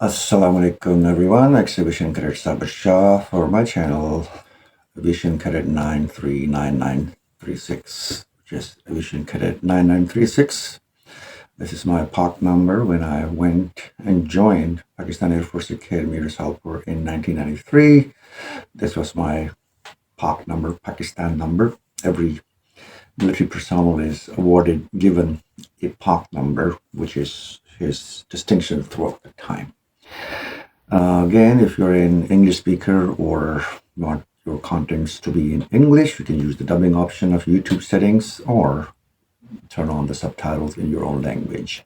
Assalamu alaikum everyone, Exhibition Cadet Sabir Shah for my channel, Aviation Cadet 939936, which is Aviation Cadet 9936. This is my park number when I went and joined Pakistan Air Force Academy Rasalpur in 1993. This was my park number, Pakistan number. Every military personnel is given a park number, which is his distinction throughout the time. Again, if you're an English speaker or want your contents to be in English, you can use the dubbing option of YouTube settings or turn on the subtitles in your own language.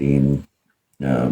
3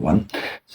1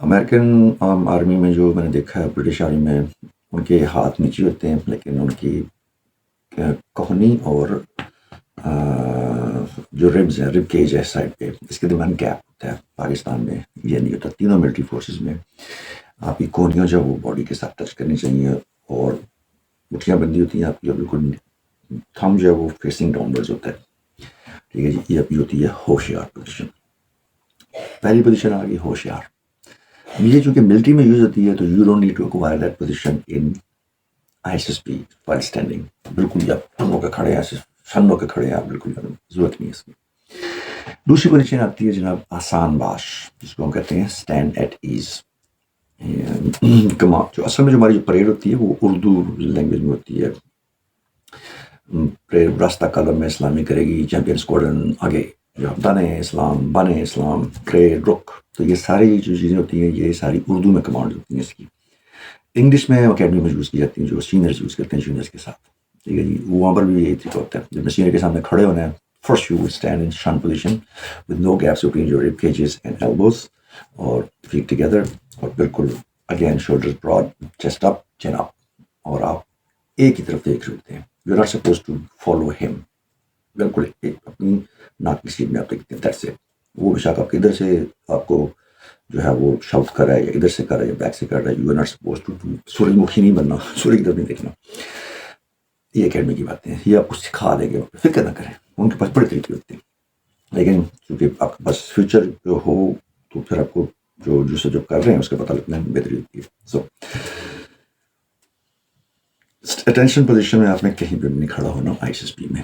American army میں جو میں نے دیکھا ہے، British army میں ان کے ہاتھ نیچے ہوتے ہیں، لیکن ان کی کوہنی اور جو ربز ہیں، رب کیج ہے سائڈ پہ، اس کے درمیان گیپ ہوتا ہے. پاکستان میں یہ نہیں ہوتا. تینوں ملٹری فورسز میں آپ کی کوہنیاں جو وہ باڈی کے ساتھ ٹچ کرنی چاہیے، اور مٹھیاں بندی ہوتی ہیں آپ کی، بالکل تھم جو ہے وہ فیسنگ ڈاؤن ورڈز ہوتا ہے. ٹھیک ہے جی. یہ ابھی ہوتی ہے ہوشیار پوزیشن. پہلی پوزیشن آ گئی ہوشیار. یہ چونکہ ملٹری میں یوز ہوتی ہے تو you don't need to acquire that position in ISSP while standing. بالکل آپ ٹھنڈوں کے کھڑے ہیں، شنوں کے کھڑے ہیں آپ، بالکل ضرورت نہیں ہے اس کی. دوسری پوزیشن آتی ہے جناب آسان باش، جس کو ہم کہتے ہیں اسٹینڈ ایٹ ایز. جو اصل میں جو ہماری جو پریڈ ہوتی ہے وہ اردو لینگویج میں ہوتی ہے. پریڈ راستہ کالم میں اسلامی کرے گی، چیمپئن اسکواڈرن آگے جو بنے اسلام، بنے اسلام، پریڈ رک. تو یہ ساری جو چیزیں ہوتی ہیں یہ ساری اردو میں کمانڈ ہوتی ہیں اس کی. انگلش میں اکیڈمی میں یوز کی جاتی ہیں، جو سینئرز یوز کرتے ہیں جونیئرز کے ساتھ. ٹھیک ہے جی. وہاں پر بھی یہی طریقہ ہوتا ہے. جب میں سینئر کے سامنے کھڑے ہونے ہیں، first you will stand in shun position with no gaps between your rib cages and elbows, اور فیٹ ٹوگیدر، اور بالکل again shoulders broad, chest up, chin up, اور آپ ایک ہی طرف دیکھ رہے ہوتے ہیں. You are not suppose to follow him. بالکل ایک اپنی ناک کی سیٹ میں آپ دیکھتے ہیں. That's it. وہ بے شک آپ کے ادھر سے آپ کو جو ہے وہ شاؤٹ کر رہا ہے، یا ادھر سے کر رہا ہے، یا بیک سے کر رہا ہے، you are not suppose to سورج مکھی نہیں بننا، سورج کی طرف نہیں دیکھنا. یہ اکیڈمی کی باتیں ہیں، یہ آپ کو سکھا دیں گے، فکر نہ کریں. ان کے پاس بڑے طریقے ہوتے ہیں، لیکن چونکہ آپ کے پاس فیوچر جو ہو تو پھر آپ کو جو کر رہے ہیں اس کا پتہ لگنا بہتری ہوتی ہے. سو اٹینشن پوزیشن میں آپ نے کہیں پہ نہیں کھڑا ہونا ISSP میں.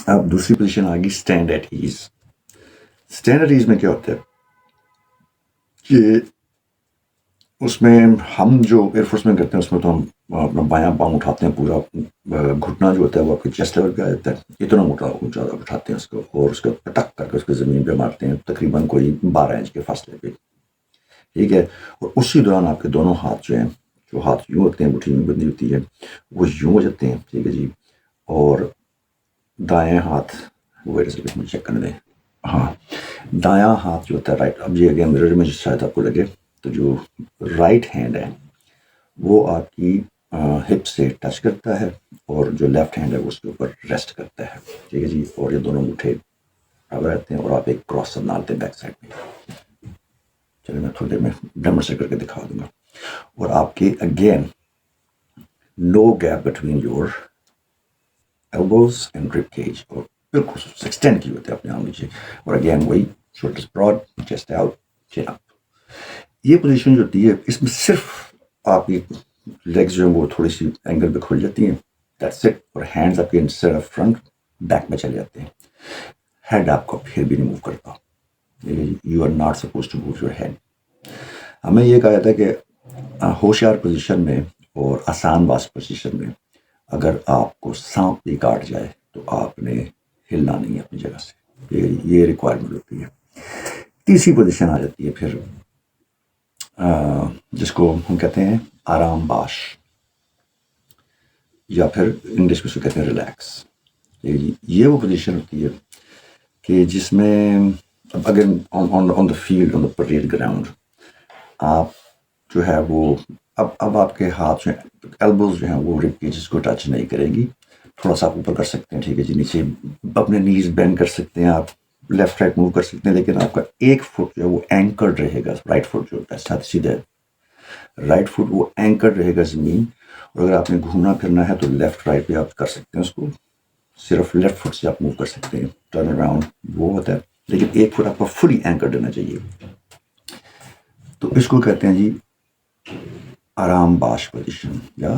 اب دوسری پوزیشن آ گئی stand at ease. Stand at ease میں کیا ہوتا ہے کہ اس میں ہم جو ایئر فورس میں کرتے ہیں اس میں تو ہم اپنا بایاں پاؤں اٹھاتے ہیں، پورا گھٹنا جو ہوتا ہے وہ آپ کے چیسٹ لیول پہ آ جاتا ہے. اتنا موٹا زیادہ اٹھاتے ہیں اس کو، اور اس کو پٹک کر کے اس کو زمین پہ مارتے ہیں، تقریباً کوئی 12 انچ کے فاصلے پہ. ٹھیک ہے. اور اسی دوران آپ کے دونوں ہاتھ جو ہیں، جو ہاتھ یوں ہوتے ہیں، مٹھی یوں بندی ہوتی ہے، وہ یوں ہو جاتے ہیں. ٹھیک ہے جی. اور دائیں ہاتھ مجھے چیک کرنے دیں. ہاں، دایاں ہاتھ جو ہوتا ہے رائٹ، اب یہ اگین مرر میں شاید آپ کو لگے تو جو رائٹ ہینڈ ہے وہ آپ کی ہپ سے ٹچ کرتا ہے، اور جو لیفٹ ہینڈ ہے وہ اس کے اوپر ریسٹ کرتا ہے. ٹھیک ہے جی. اور یہ دونوں مٹھے برابر رہتے ہیں، اور آپ ایک کراس سب ڈالتے ہیں بیک سائڈ میں. چلیے میں تھوڑی دیر میں ڈیمونسٹریٹ کر کے دکھا دوں گا. اور آپ کے again no gap between your elbows and رب کیج، اور بالکل ایکسٹینڈ کی ہوتے ہیں اپنے آپ نیچے. اور اگین وہی شولڈرز براڈ، چیسٹ آؤٹ، چین اپ. یہ پوزیشن جو ہوتی ہے اس میں صرف آپ کی لیگز جو ہیں وہ تھوڑی سی اینگل پہ کھل جاتی ہیں. That's it. اور ہینڈز آپ کے انسٹیڈ آف فرنٹ بیک میں چلے جاتے ہیں. ہیڈ آپ کو پھر بھی نہیں موو کرتا. You are not suppose to move your head. ہمیں یہ کہا جاتا ہے کہ ہوشیار پوزیشن میں اور آسان باز پوزیشن میں اگر آپ کو سانپ بھی کاٹ جائے تو آپ نے ہلنا نہیں ہے اپنی جگہ سے. یہ ریکوائرمنٹ ہوتی ہے. تیسری پوزیشن آ جاتی ہے پھر جس کو ہم کہتے ہیں آرام باش، یا پھر انگلش میں اس کو کہتے ہیں ریلیکس. یہ وہ پوزیشن ہوتی ہے کہ جس میں اگر on the field, on the parade ground, آپ جو ہے وہ اب آپ کے ہاتھ جو ہیں، ایلبوز جو ہیں وہ رب کیجز کو ٹچ نہیں کریں گی. تھوڑا سا آپ اوپر کر سکتے ہیں. ٹھیک ہے جی. نیچے اپنے نیز بینڈ کر سکتے ہیں، آپ لیفٹ رائٹ موو کر سکتے ہیں، لیکن آپ کا ایک فٹ جو ہے وہ اینکرڈ رہے گا. رائٹ فٹ جو ہوتا ہے ساتھ سیدھا رائٹ فٹ وہ اینکرڈ رہے گا زمین. اور اگر آپ نے گھومنا پھرنا ہے تو لیفٹ رائٹ پہ آپ کر سکتے ہیں اس کو. صرف لیفٹ فٹ سے آپ موو کر سکتے ہیں. ٹرن اراؤنڈ وہ ہوتا ہے، لیکن ایک فٹ آپ کا فلی اینکرڈ رہنا چاہیے. تو اس کو کہتے ہیں جی آرام باش پوزیشن یا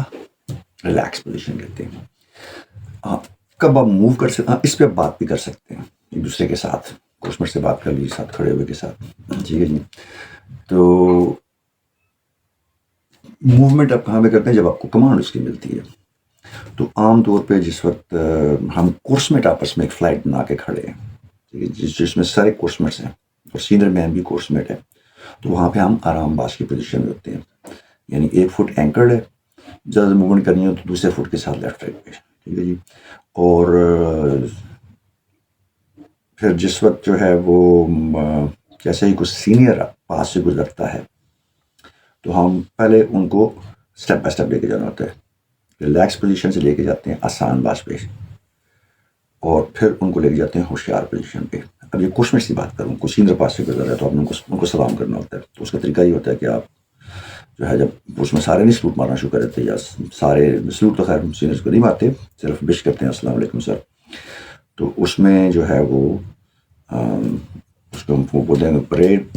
ریلیکس پوزیشن کہتے ہیں. کب آپ موو کر سکتے ہیں اس پہ بات بھی کر سکتے ہیں ایک دوسرے کے ساتھ. کچھ منٹ سے بات کر لیجیے ساتھ کھڑے ہوئے کے ساتھ. ٹھیک ہے جی. تو موومنٹ آپ کہاں پہ کرتے ہیں جب آپ کو کمانڈ اس کی ملتی ہے. تو عام طور پہ جس وقت ہم کورسمیٹ آپس میں ایک فلائٹ بنا کے کھڑے ہیں، ٹھیک ہے جس میں سارے کورسمیٹس ہیں اور سینئر مین بھی کورسمیٹ ہے، تو وہاں پہ ہم آرام باش کی پوزیشن میں ہوتے ہیں. یعنی ایک فٹ اینکرڈ ہے، زیادہ موومنٹ کرنی ہو تو دوسرے فٹ کے ساتھ لیفٹ رائٹ پہ. ٹھیک ہے جی. اور پھر جس وقت جو ہے وہ جیسے ہی کوئی سینئر پاس سے گزرتا ہے تو ہم پہلے ان کو اسٹیپ بائی اسٹیپ لے کے جانا ہوتا ہے، ریلیکس پوزیشن سے لے کے جاتے ہیں آسان باش پہ، اور پھر ان کو لے کے جاتے ہیں ہوشیار پوزیشن پہ. اب یہ کچھ میں سے بات کروں، کوئی سینئر پاس سے گزر رہا ہے تو آپ نے ان کو سلام کرنا ہوتا ہے. تو اس کا طریقہ یہ ہوتا ہے کہ آپ جو ہے جب اس میں سارے نہیں سلوٹ مارنا شروع کر دیتے، یا سارے سلوٹ تو خیر سینئرس کو نہیں مارتے، صرف بش کرتے ہیں السلام علیکم سر. تو اس میں جو ہے وہ اس کو وہ بولتے ہیں پریڈ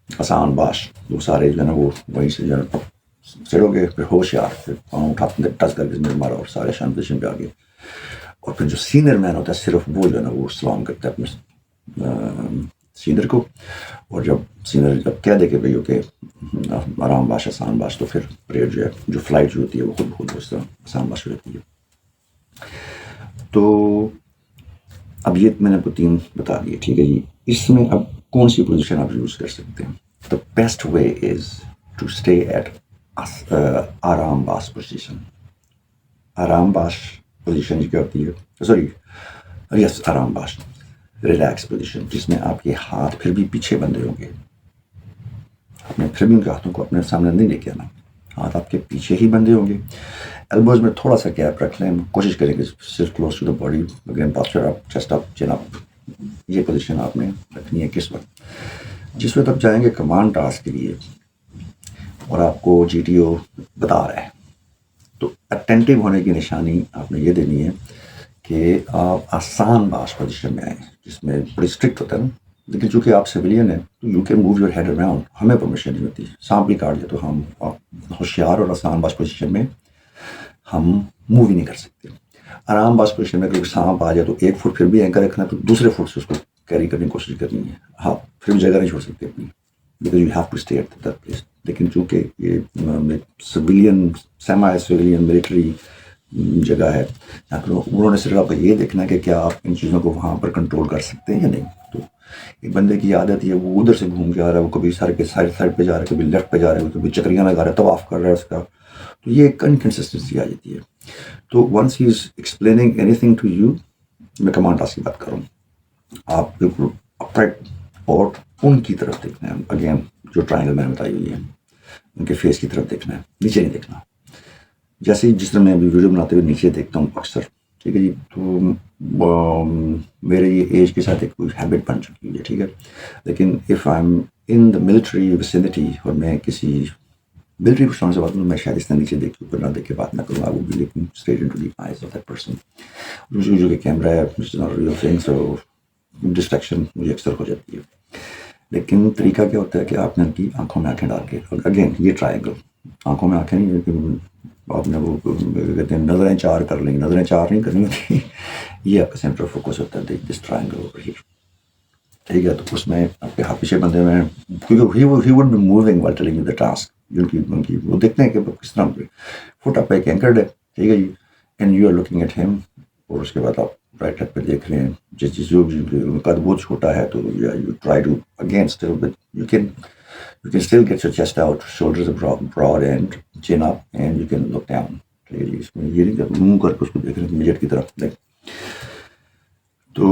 آسان باش. وہ سارے جو ہے نا وہ وہیں سے جو ہے چڑھو گے، پھر ہوشیار، پھر پاؤں اٹھاتے ٹچ کر کے مارا اور سارے شان پوزیشن پہ آگے. اور پھر جو سینئر مین ہوتا ہے صرف وہ جو ہے نا وہ سلام کرتا ہے اپنے سینئر کو. اور جب سینئر جب کہہ دے کہ بھائی اوکے آرام باش آسان باش، تو پھر پریڈ جو ہے جو فلائٹ جو ہوتی ہے وہ خود بخود اس طرح آسان باش ہو جاتی ہے. تو اب یہ میں نے آپ کو 3 بتا دیے، ٹھیک ہے جی. اس میں اب کون سی پوزیشن آپ یوز کر سکتے ہیں؟ The best way is to stay at آرام باش پوزیشن. آرام باش پوزیشن کیا ہوتی ہے؟ سوری یس، آرام باش ریلیکس پوزیشن، جس میں آپ کے ہاتھ پھر بھی پیچھے بندھے ہوں گے. آپ نے پھر بھی ان کے ہاتھوں کو اپنے سامنے نہیں لے کے آنا، ہاتھ آپ کے پیچھے ہی بندھے ہوں گے. ایلبوز میں تھوڑا سا گیپ رکھ لیں، کوشش کریں کہ صرف close to the body. Again posture up, chest up, chin up. یہ پوزیشن آپ نے رکھنی ہے کس وقت؟ جس وقت آپ جائیں گے کمانڈ ٹاسک کے لیے اور آپ کو جی ٹی او بتا رہا ہے، تو اٹینٹیو ہونے کی نشانی آپ نے یہ دینی ہے کہ آپ آسان باش پوزیشن میں آئیں، جس میں بڑی اسٹرکٹ ہوتا ہے نا. لیکن چونکہ آپ سویلین ہیں تو you can move your head around, ہمیں پرمیشن نہیں ہوتی. سانپ بھی کاٹ لے تو ہم ہوشیار اور آسان باش پوزیشن میں ہم موو ہی نہیں کر سکتے. آرام باش پوزیشن میں اگر سانپ آ جائے تو 1 فٹ پھر بھی اینکر رکھنا ہے، تو دوسرے فٹ سے اس کو کیری کرنے کی کوشش کرنی ہے. ہاں پھر بھی جگہ نہیں چھوڑ سکتے اپنی، because you have to stay at that place. لیکن چونکہ یہ سویلین سیمی سویلین ملٹری جگہ ہے، انہوں نے صرف آپ کو یہ دیکھنا ہے کہ کیا آپ ان چیزوں کو وہاں پر کنٹرول کر سکتے ہیں یا نہیں. تو ایک بندے کی عادت ہے وہ ادھر سے گھوم کے آ رہا ہے، وہ کبھی سر کے سائڈ پہ جا رہا ہے، کبھی لیفٹ پہ جا رہا ہے، کبھی چکریاں لگا رہا ہے، طواف کر رہا ہے اس کا. تو یہ ایک انکنسسٹنسی آ جاتی ہے. تو once he is explaining anything to you, میں کمانڈ ٹاسک کی بات کروں، آپ بالکل اپرائٹ اور ان کی طرف دیکھنا ہے. اگین جو ٹرائنگل میں نے بتائی ہوئی ہے ان کے فیس کی طرف دیکھنا ہے، نیچے نہیں دیکھنا. جیسے جس طرح میں ابھی ویڈیو بناتے ہوئے نیچے دیکھتا ہوں اکثر، ٹھیک ہے جی. تو میرے یہ ایج کے ساتھ ایک کوئی ہیبٹ بن چکی ہے، ٹھیک ہے. لیکن if I am in the military vicinity اور میں کسی ملٹری پرسن سے بات کروں، میں شاید اس طرح نیچے دیکھ کے اوپر نہ دیکھ کے بات نہ کروں. I would be looking straight into the eyes of that person. جو کہ کیمرہ ہے سو ڈسٹریکشن مجھے اکثر ہو جاتی ہے. لیکن طریقہ کیا ہوتا ہے کہ آپ نے ان کی آنکھوں میں آنکھیں ڈال کے، اگین یہ ٹرائنگل، آنکھوں میں آنکھیں نہیں، لیکن آپ نے وہ کہتے ہیں نظریں چار کر لیں، نظریں چار نہیں کرنی ہوتی. یہ آپ کا سینٹر آف فوکس ہوتا ہے، دس ٹرائنگل اوور ہیئر، ٹھیک ہے. تو اس میں آپ کے ہاتھ پیچھے بندے میں، کیونکہ he would be moving while telling you the task. ان کی وہ دیکھتے ہیں کہ کس طرح فٹ آپ کا ایک اینکرڈ ہے، ٹھیک ہے جی، and you are looking at him. اور اس کے بعد آپ رائٹ ہیڈ پہ دیکھ رہے ہیں، جس چیز جو قد بہت چھوٹا ہے تو you try to again still but you can still get your chest out, shoulders are broad and chin up, and you can look down. اس میں یہ نہیں کہ منہ کر کے اس کو دیکھ رہے ہیں میجر کی طرف نہیں. تو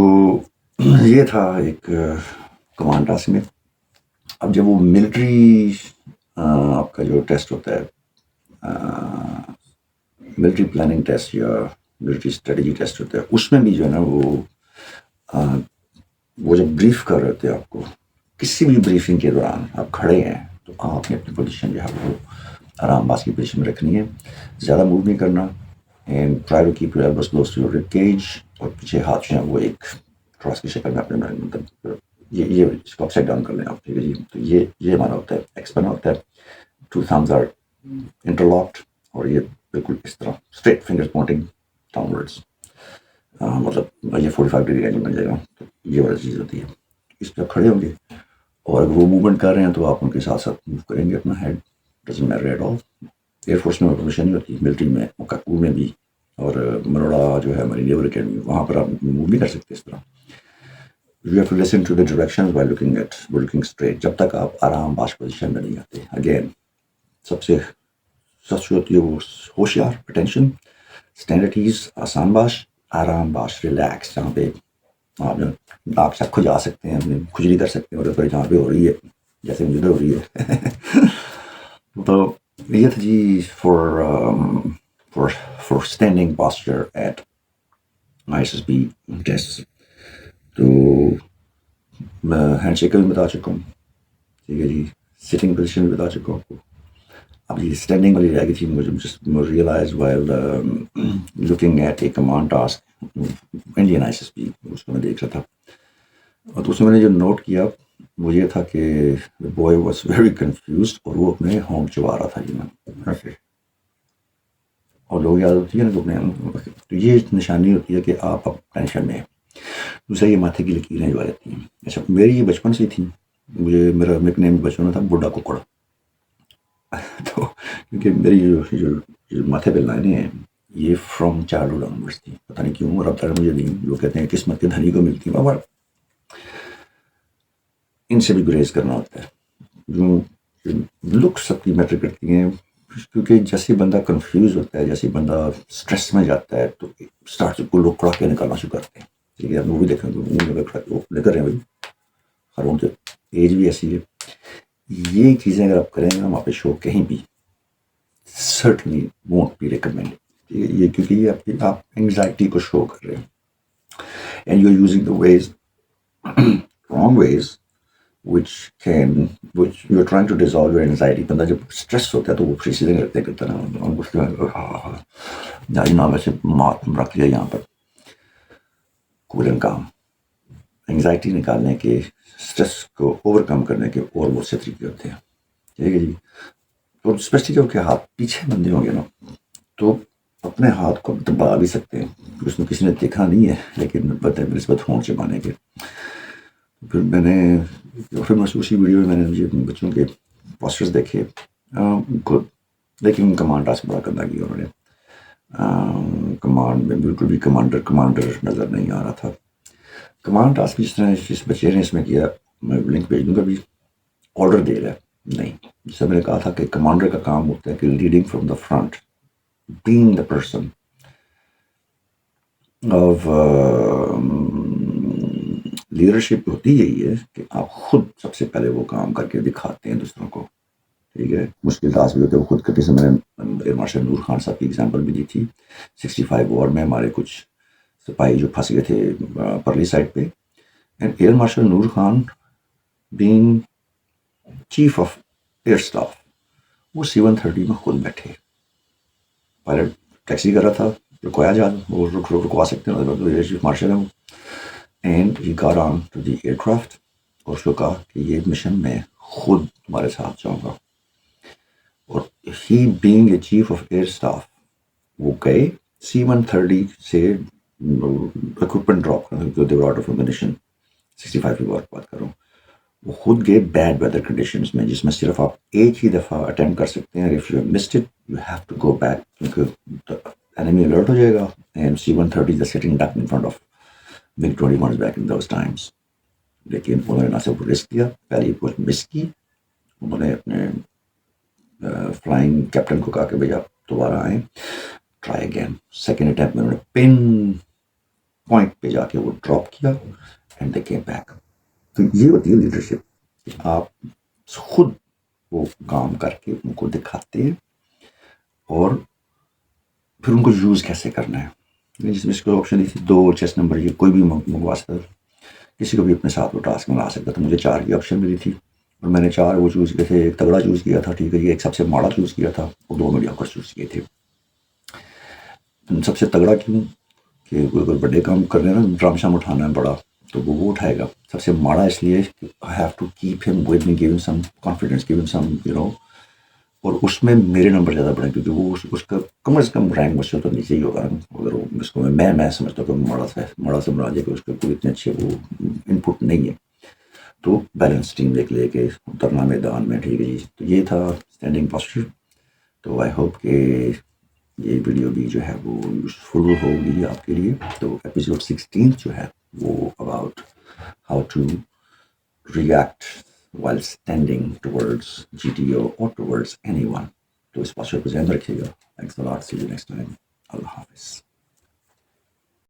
یہ تھا ایک کمانڈ ٹاسک میں. اب جب وہ ملٹری آپ کا جو ٹیسٹ ہوتا ہے، ملٹری پلاننگ ٹیسٹ یا ملٹری اسٹریٹجی ٹیسٹ ہوتا ہے، اس میں بھی جو ہے نا وہ جب بریف کر رہے ہوتے ہیں آپ کو، کسی بھی بریفنگ کے دوران آپ کھڑے ہیں تو آپ نے اپنی پوزیشن جو ہے وہ آرام باز کی پوزیشن میں رکھنی ہے، زیادہ موو نہیں کرنا. And try to keep your elbows close to your rib cage, اور پیچھے ہاتھ جو ہیں وہ ایک کراس کی شکل میں اپنے مطلب یہ اس کو اپ سائڈ ڈاؤن کر لیں آپ، ٹھیک ہے جی. تو یہ ہمارا ہوتا ہے ایکس بنا ہوتا ہے، 2 thumbs آر انٹرلاکڈ، اور یہ بالکل اس طرح straight finger pointing downwards, مطلب یہ 45 ڈگری اینگل بن جائے گا. تو یہ والی چیز ہوتی ہے. اس پہ آپ کھڑے ہوں گے اور اگر وہ موومنٹ کر رہے ہیں تو آپ ان کے ساتھ ساتھ موو کریں گے اپنا head. Doesn't matter at all. Air force میں پرمیشن نہیں ہوتی، ملٹری میں، مکاکو میں بھی، اور منوڑا جو ہے ہماری نیول اکیڈمی، وہاں پر آپ موو نہیں کر سکتے اس طرح. You have to listen to the directions by looking straight, جب تک آپ آرام باش پوزیشن میں نہیں آتے. اگین سب سے سچ ہوتی ہے وہ ہوشیار، اٹینشن، اسٹینڈرڈ ایز، آسان باش، آرام باش، ریلیکس، جہاں پہ آپ جو ناک سے کھجا سکتے ہیں، اپنی کھجلی کر سکتے ہیں، اور جہاں پہ ہو رہی ہے جیسے مجھے ہو رہی ہے. تو یہ تھا جی for for standing posture at ISSB test. تو میں ہینڈ شیک کا بھی بتا چکا ہوں، ٹھیک ہے جی. سٹنگ پوزیشن بھی بتا چکا ہوں آپ کو. اب یہ اسٹینڈنگ والی رہ گئی تھی. مجھے realise while looking at a command task Indian ISSB، اس کو میں دیکھ رہا تھا. اور تو اس میں نے جو نوٹ کیا وہ یہ تھا کہ بوائے واز ویری کنفیوزڈ، اور وہ اپنے ہونٹ چبا رہا تھا جی میں. اور لوگ یاد ہوتی ہے نا تو یہ نشانی ہوتی ہے کہ آپ اب ٹینشن میں ہیں. دوسرا یہ ماتھے کی لکیریں جو آ جاتی ہیں. اچھا میری یہ بچپن سے تھی. میرا نک نیم بچپن میں تھا بڈھا ککڑ. تو کیونکہ میری جو ماتھے پہ لائنیں ہیں یہ فرام چائلڈ ہوڈ آنورڈس تھی. پتہ نہیں کیوں، اور اب تک مجھے نہیں. لوگ کہتے ہیں قسمت کے دھنی کو ملتی ہیں، مگر ان سے بھی گریز کرنا ہوتا ہے. جو لک سب کی میٹر کرتی ہیں، کیونکہ جیسے بندہ کنفیوز ہوتا ہے، جیسے بندہ اسٹریس میں جاتا ہے، تو اسٹارٹ سے لوگ کڑا کے نکالنا شروع کرتے ہیں. ٹھیک ہے، آپ مووی دیکھیں تو لے کر رہے ہیں بھائی، ہر ان کی ایج بھی ایسی ہے. یہ چیزیں اگر آپ کریں گے وہاں پہ شو کہیں بھی سرٹنلی وونٹ بی ریکمینڈ. یہ کیونکہ یہ آپ انگزائٹی کو شو کر رہے ہیں، and you are using the ways wrong ways which you are trying to dissolve your anxiety. بندہ جب اسٹریس ہوتا ہے تو وہ پھر سیدھے کرتے کرتا نا ویسے مات رکھ لیا یہاں پر. کولنگ کام انگزائٹی نکالنے کے، اسٹریس کو اوور کم کرنے کے اور بہت سے طریقے ہوتے ہیں. ٹھیک ہے جی. تو اسپیشلی جب کہ ہاتھ پیچھے بندے ہوں گے نا تو اپنے ہاتھ کو دبا بھی سکتے ہیں. اس میں کسی نے دیکھا نہیں ہے لیکن بنسبت ہونٹ چبانے کے. پھر میں اسی ویڈیو میں نے مجھے بچوں کے پوسٹرز دیکھے گڈ، لیکن کمانڈ ٹاسک بڑا گندا کیا انہوں نے. کمانڈ میں بالکل بھی کمانڈر نظر نہیں آ رہا تھا. کمانڈ ٹاسک جس طرح اس بچے نے اس میں کیا، میں لنک بھیج دوں گا بھی. آرڈر دے رہا ہے نہیں. جیسے میں نے کہا تھا کہ کمانڈر کا کام ہوتا ہے کہ leading from the front, being the person of leadership ہوتی یہی ہے کہ آپ خود سب سے پہلے وہ کام کر کے دکھاتے ہیں دوسروں کو. ٹھیک ہے. مشکل ٹاسک بھی ہوتے ہیں وہ خود کرتے. سے میں نے ایئر مارشل نور خان صاحب کی ایگزامپل بھی دی تھی. 65 وار میں ہمارے کچھ سپاہی جو پھنس گئے تھے پرلی سائڈ پہ، and air marshal Noor Khan being chief of air staff, وہ C-130 میں خود بیٹھے. پائلٹ ٹیکسی کر رہا تھا، رکوایا جہاز، وہ رکوا سکتے ہیں، چیف مارشل ہے وہ. And he got on to the ایئر کرافٹ، اور اس کو کہا کہ یہ مشن میں خود تمہارے ساتھ جاؤں گا. اور he being a chief of air staff وہ گئے C-130 سے اکوپمنٹ ڈراپ کرنا، دیور آؤٹ آف امونیشن. 65 کی بات کر رہا ہوں. وہ خود گئے بیڈ ویدر کنڈیشنز میں، جس میں صرف آپ ایک ہی دفعہ اٹیمپٹ کر سکتے ہیں. If you have missed it you have to go back, کیونکہ انیمی الرٹ ہو جائے گا. And C-130 is sitting duck in front of MiG-21 back in those times. لیکن انہوں نے نہ صرف رسک لیا، پہلی پوسٹ مس کی. انہوں نے اپنے فلائنگ کیپٹن کو کہا کہ بھائی آپ دوبارہ آئیں، ٹرائی اگین. سیکنڈ اٹیمپٹ میں انہوں نے پن پوائنٹ پہ جا کے وہ ڈراپ کیا اینڈ دے کیم بیک. تو یہ ہوتی ہے لیڈرشپ، آپ خود وہ کام کر کے ان کو دکھاتے ہیں اور پھر ان کو یوز کیسے کرنا ہے. جس میں اس کو آپشن دی تھی 2 چیس نمبر، یہ کوئی بھی منگوا سکتا، کسی کو بھی اپنے ساتھ وہ ٹاسک بنا سکتا تھا. مجھے 4 کی آپشن ملی تھی اور میں نے 4 وہ چوز کیے تھے. ایک تگڑا چوز کیا تھا، ٹھیک ہے جی، ایک سب سے ماڑا چوز کیا تھا، اور 2 میڈیوکر چوز کیے تھے. سب سے تگڑا کیوں کہ کوئی بڑے کام کر رہے ہیں نا، ڈرام شام اٹھانا ہے بڑا، تو وہ اٹھائے گا. سب سے ماڑا اس لیے آئی ہیو ٹو کیپ ہم ود می، گیو ہم سم کانفیڈینس، گیو ہم سم اور اس میں میرے نمبر زیادہ بڑھے کیونکہ وہ اس کا کم از کم رینک مجھ سے تو نیچے ہی ہوگا. اگر اس کو میں سمجھتا ہوں کہ ماڑا سے بنا دے کہ اس کے کوئی اتنے اچھے وہ ان پٹ نہیں ہے. تو بیلنس ٹیم لے کے اترنا میدان میں. ٹھیک ہے جی. تو یہ تھا اسٹینڈنگ پاسچر. تو آئی ہوپ کہ یہ ویڈیو بھی جو ہے وہ یوزفل ہوگی آپ کے لیے. تو ایپیسوڈ 16 جو ہے وہ about how to react while standing towards GTO or towards anyone. تو اس پاسچر کو ذہن رکھیے گا. Thanks a lot. See you next time. اللہ حافظ.